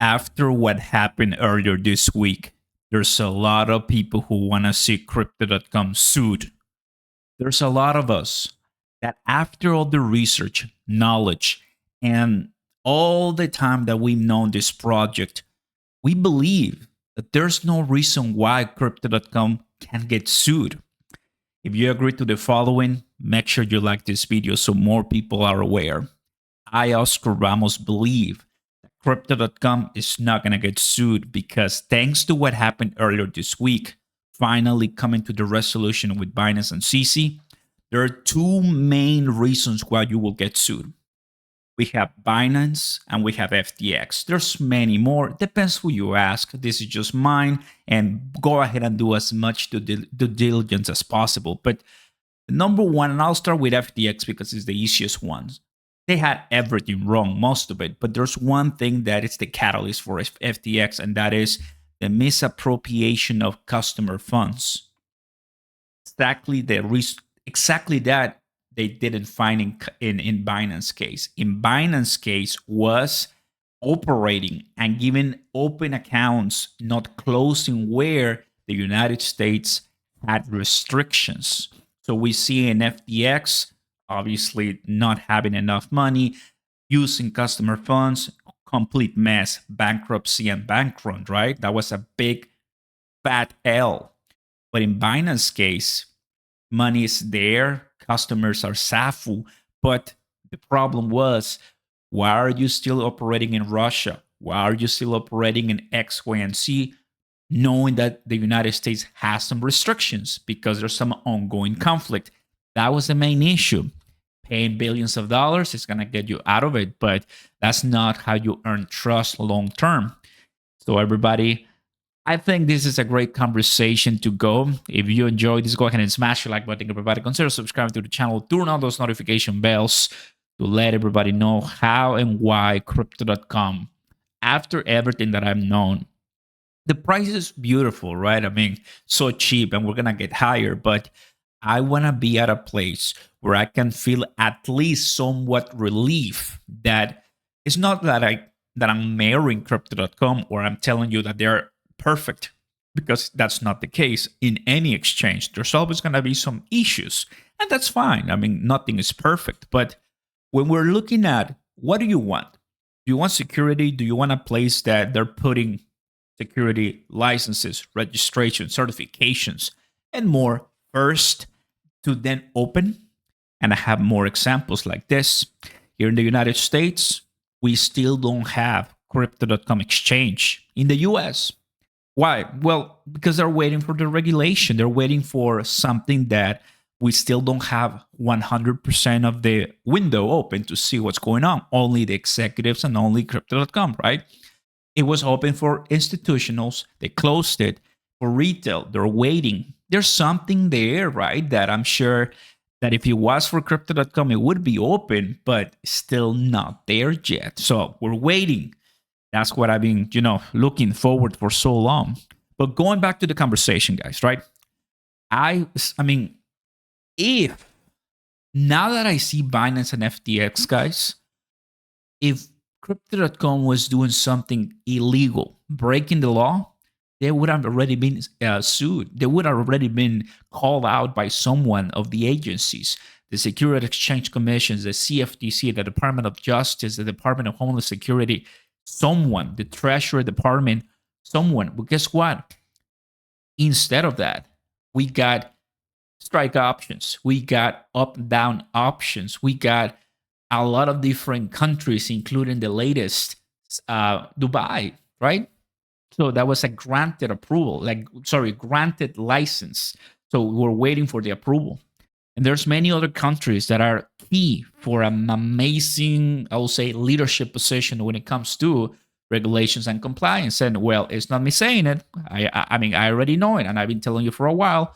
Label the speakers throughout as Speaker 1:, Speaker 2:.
Speaker 1: After what happened earlier this week, there's a lot of people who want to see crypto.com sued. There's a lot of us that, after all the research, knowledge, and all the time that we've known this project, we believe that there's no reason why crypto.com can get sued. If you agree to the following, make sure you like this video so more people are aware. I, Oscar Ramos, believe that crypto.com is not going to get sued because, thanks to what happened earlier this week, finally coming to the resolution with Binance and CC, there are two main reasons why you will get sued. We have Binance and we have FTX. There's many more. Depends who you ask. This is just mine, and go ahead and do as much due diligence as possible. But number one, and I'll start with FTX because it's the easiest one. They had everything wrong, most of it. But there's one thing that is the catalyst for FTX, and that is the misappropriation of customer funds. Exactly that they didn't find in Binance case. In Binance case was operating and giving open accounts, not closing, where the United States had restrictions. So we see in FTX, obviously not having enough money, using customer funds, complete mess, bankruptcy and bank run, right? That was a big fat L. But in Binance case, money is there, customers are SAFU, but the problem was, why are you still operating in Russia? Why are you still operating in X, Y, and Z, knowing that the United States has some restrictions because there's some ongoing conflict? That was the main issue. Paying billions of dollars is going to get you out of it, but that's not how you earn trust long term. So everybody, I think this is a great conversation to go. If you enjoyed this, go ahead and smash the like button. Everybody, consider subscribing to the channel. Turn on those notification bells to let everybody know how and why crypto.com, after everything that I've known, the price is beautiful, right? I mean, so cheap, and we're going to get higher, but I want to be at a place where I can feel at least somewhat relief that it's not that I'm marrying crypto.com or I'm telling you that they're perfect, because that's not the case in any exchange. There's always going to be some issues, and that's fine. I mean, nothing is perfect, but when we're looking at what do you want? Do you want security? Do you want a place that they're putting security licenses, registration, certifications, and more first to then open? And I have more examples like this. Here in the United States, we still don't have crypto.com exchange. In the US, why? Well, because they're waiting for the regulation. They're waiting for something that we still don't have 100% of the window open to see what's going on. Only the executives and only crypto.com, right? It was open for institutionals. They closed it. For retail, they're waiting. There's something there, right? That I'm sure that if it was for crypto.com, it would be open, but still not there yet. So we're waiting. That's what I've been, looking forward for so long. But going back to the conversation, guys, right? I mean, if now that I see Binance and FTX, guys, if crypto.com was doing something illegal, breaking the law, they would have already been sued. They would have already been called out by someone of the agencies, the Securities Exchange Commissions, the CFTC, the Department of Justice, the Department of Homeland Security, someone, the Treasury Department, someone. But guess what? Instead of that, we got strike options. We got up-down options. We got a lot of different countries, including the latest, Dubai, right? So that was a granted approval, granted license. So we're waiting for the approval. And there's many other countries that are key for an amazing, I will say, leadership position when it comes to regulations and compliance. And well, it's not me saying it. I mean, I already know it, and I've been telling you for a while.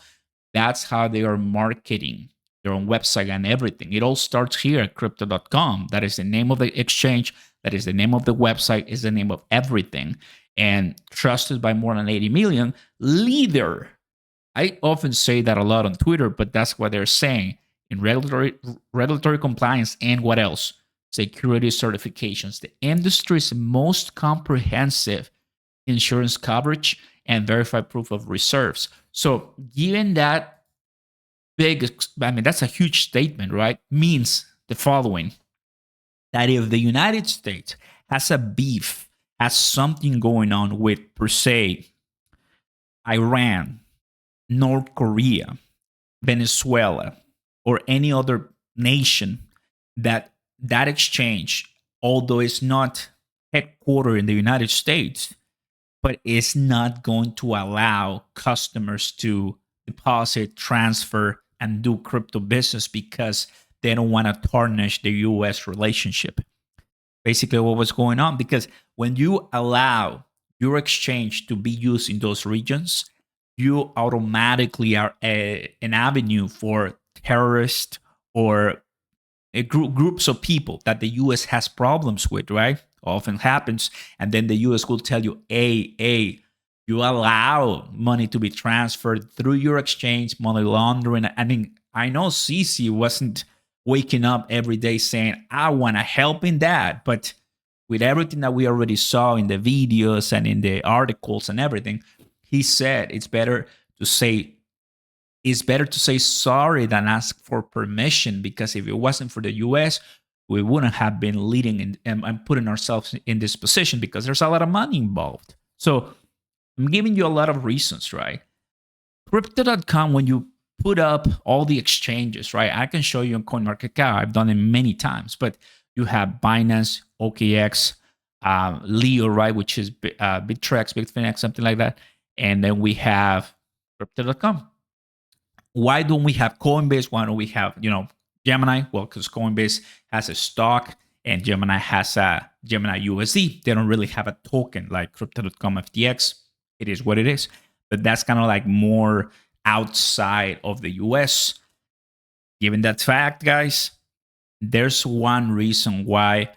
Speaker 1: That's how they are marketing their own website and everything. It all starts here at crypto.com. That is the name of the exchange. That is the name of the website, is the name of everything. And trusted by more than 80 million. Leader. I often say that a lot on Twitter, but that's what they're saying in regulatory compliance and what else? security certifications, the industry's most comprehensive insurance coverage, and verified proof of reserves. So, given that that's a huge statement, right? Means the following: that if the United States has a beef, has something going on with, per se, Iran, North Korea, Venezuela, or any other nation, that exchange, although it's not headquartered in the United States, but it's not going to allow customers to deposit, transfer, and do crypto business because they don't want to tarnish the US relationship. Basically, what was going on, because when you allow your exchange to be used in those regions, you automatically are an avenue for terrorists or groups of people that the US has problems with, right? Often happens. And then the US will tell you, hey, you allow money to be transferred through your exchange, money laundering. I mean, I know CC wasn't waking up every day saying, I want to help in that. But with everything that we already saw in the videos and in the articles and everything, he said it's better to say sorry than ask for permission, because if it wasn't for the US, we wouldn't have been leading and putting ourselves in this position, because there's a lot of money involved. So I'm giving you a lot of reasons, right? Crypto.com, when you put up all the exchanges, right? I can show you on CoinMarketCap. I've done it many times, but you have Binance, OKX, Leo, right? Which is Bittrex, Bitfinex, something like that. And then we have Crypto.com. Why don't we have Coinbase? Why don't we have, Gemini? Well, because Coinbase has a stock and Gemini has a Gemini USD. They don't really have a token like Crypto.com FTX. It is what it is. But that's kind of like more outside of the US. Given that fact, guys, there's one reason why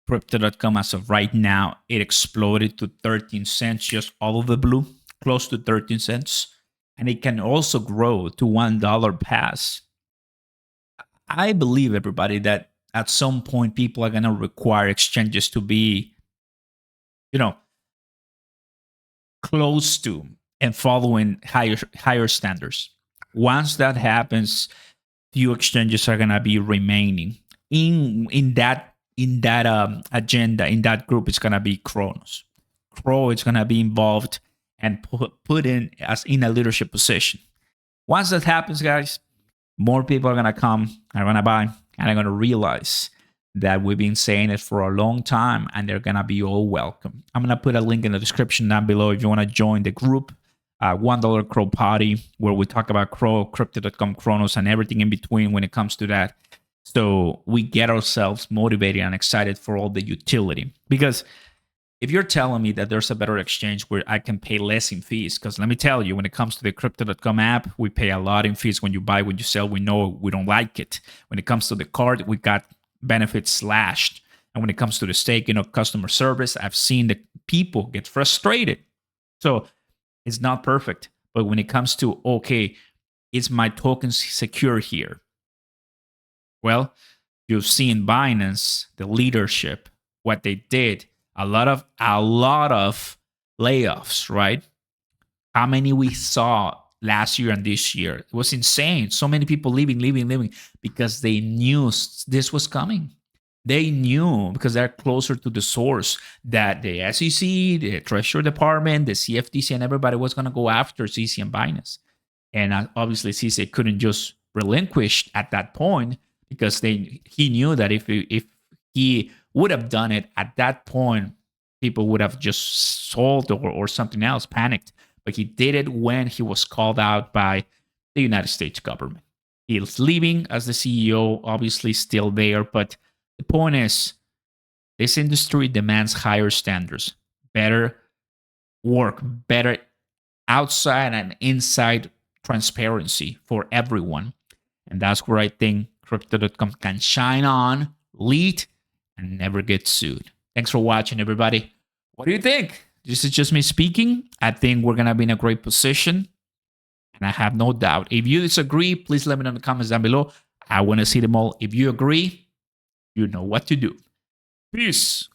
Speaker 1: Crypto.com, as of right now, it exploded to 13 cents, just all of the blue, close to 13 cents. And it can also grow to $1 pass. I believe, everybody, that at some point people are going to require exchanges to be, close to and following higher standards. Once that happens, few exchanges are going to be remaining in that agenda. In that group, it's going to be Cronos. Crow is going to be involved and put in as in a leadership position. Once that happens, guys, more people are going to come, are going to buy, and are going to realize that we've been saying it for a long time, and they're going to be all welcome. I'm going to put a link in the description down below if you want to join the group, $1 Crow Party, where we talk about Crow, Crypto.com, Cronos, and everything in between when it comes to that. So we get ourselves motivated and excited for all the utility. Because if you're telling me that there's a better exchange where I can pay less in fees, because let me tell you, when it comes to the Crypto.com app, we pay a lot in fees when you buy, when you sell. We know we don't like it. When it comes to the card, we got benefits slashed. And when it comes to the staking of customer service, I've seen the people get frustrated. So it's not perfect. But when it comes to, okay, is my token secure here? Well, you've seen Binance, the leadership, what they did. A lot of layoffs, right? How many we saw last year and this year? It was insane. So many people leaving because they knew this was coming. They knew, because they're closer to the source, that the SEC, the Treasury Department, the CFTC, and everybody was going to go after CC and Binance. And obviously, CC couldn't just relinquish at that point, because he knew that if he would have done it at that point, people would have just sold or something else, panicked. But he did it when he was called out by the United States government. He's leaving as the CEO, obviously still there. But the point is, this industry demands higher standards, better work, better outside and inside transparency for everyone. And that's where I think Crypto.com can shine on, lead, and never get sued. Thanks for watching, everybody. What do you think? This is just me speaking. I think we're going to be in a great position, and I have no doubt. If you disagree, please let me know in the comments down below. I want to see them all. If you agree, You know what to do. Peace.